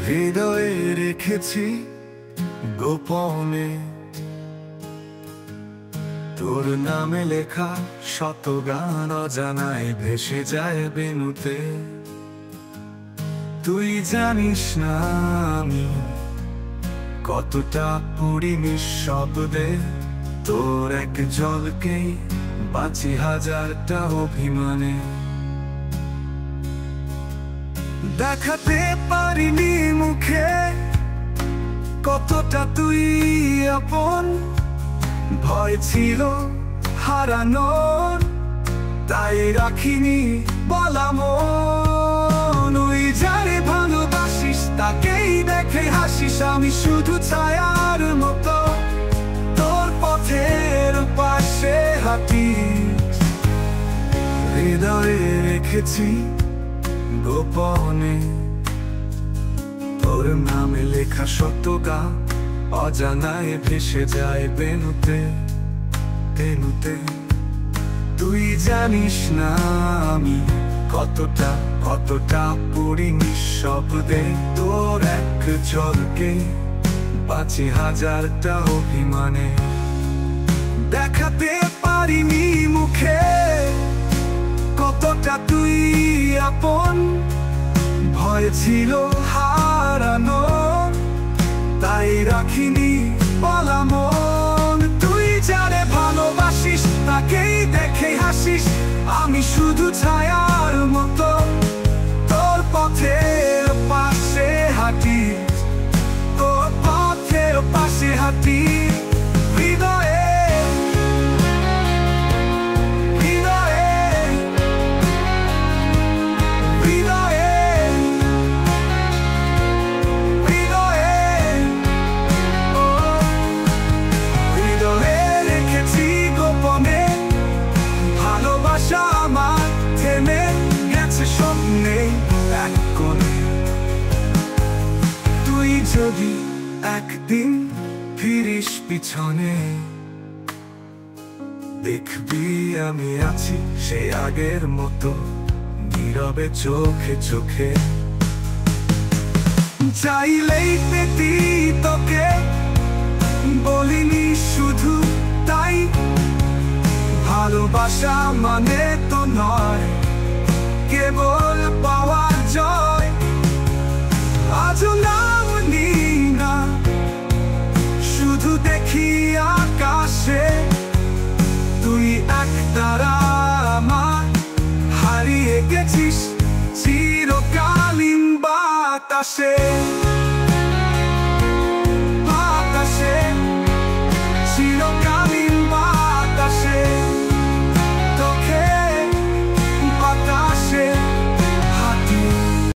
হৃদয়ে রেখেছি গোপনে তোর নামে লেখা শত গান অজানায় ভেসে যায় বেনুতে। তুই জানিস না আমি কতটা পড়ি নিঃশব্দে, তোর এক জলকেই বাঁচি হাজারটা অভিমানে। দেখাতে পারিনি মুখে কতটা তুই আপন, ভয় ছিল হারানোর তাই রাখিনি বলা মন। ওই যারে ভালোবাসিস তাকেই দেখে হাসিস, আমি শুধু ছায়ার মতো তোর পথের পাশে হাঁটি। হৃদয়ে রেখেছি গোপনে তোর নামে লেখা শত গান অজানায় ভেসে যায় বেনুতে বেনুতে। তুই জানিস না আমি কতটা পড়ি নিঃশব্দে, তোর এক ঝলকে বাঁচি হাজারটা অভিমানে। দেখাতে পারিনি মুখে কতটা তুই আপন, ভয় ছিল হারানো তাই রাখিনি বলা মন। তুই যারে ভালোবাসিস তাকেই দেখে হাসিস, আমি শুধু ছায়ার মতো তোর পথের পাশে হাঁটি, তোর পথের পাশে হাঁটি। হৃদয়ে আমার থেমে গেছে স্বপ্নে এক কোণে। তুই যদি একদিন ফিরিস পিছনে, দেখবি আমি আছি সেই আগের মতো নীরবে চোখে চোখে। চাইলেই পেতি তোকে, বলিনি শুধু তাই। ভালোবাসা মানে তো নয় কেবল পাওয়ার জয়, আজও নাম নিই না শুধু দেখি আকাশে। তুই এক তারা আমার, হারিয়ে গেছিস চিরকালীন বাতাসে।